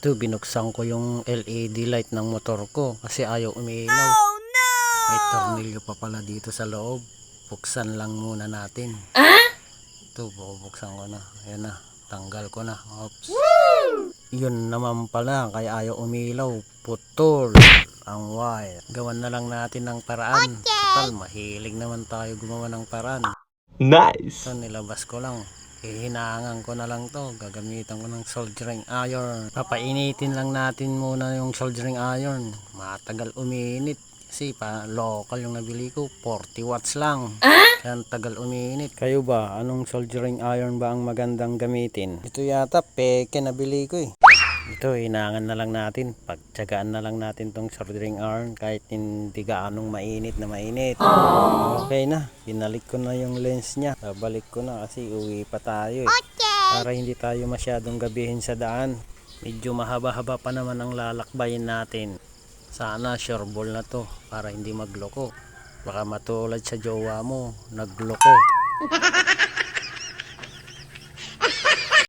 Ito, binuksan ko yung LED light ng motor ko kasi ayaw umiilaw. Oh no! May tornilyo pa pala dito sa loob. Buksan lang muna natin. Ito, bubuksan ko na. Ayan na, tanggal ko na. Oops. Yun naman pala, kaya ayaw umilaw. Putol ang wire. Gawan na lang natin ng paraan. Total, mahilig naman tayo gumawa ng paraan. Nice! Ito, nilabas ko lang. Hihinangan ko na lang to. Gagamitan ko ng soldering iron. Papainitin lang natin muna yung soldering iron. Matagal uminit. Kasi pa local yung nabili ko. 40 watts lang. Kaya tagal uminit. Kayo ba? Anong soldering iron ba ang magandang gamitin? Ito yata peke nabili ko eh. Ito, hinangan na lang natin. Pagtsagaan na lang natin tong soldering iron kahit hindi gaanong mainit na mainit. Okay na. Binalik ko na yung lens niya. Babalik ko na kasi uwi pa tayo eh. Para hindi tayo masyadong gabihin sa daan. Medyo mahaba-haba pa naman ang lalakbayin natin. Sana sure ball na to para hindi magloko. Baka matulad sa jowa mo, nagloko.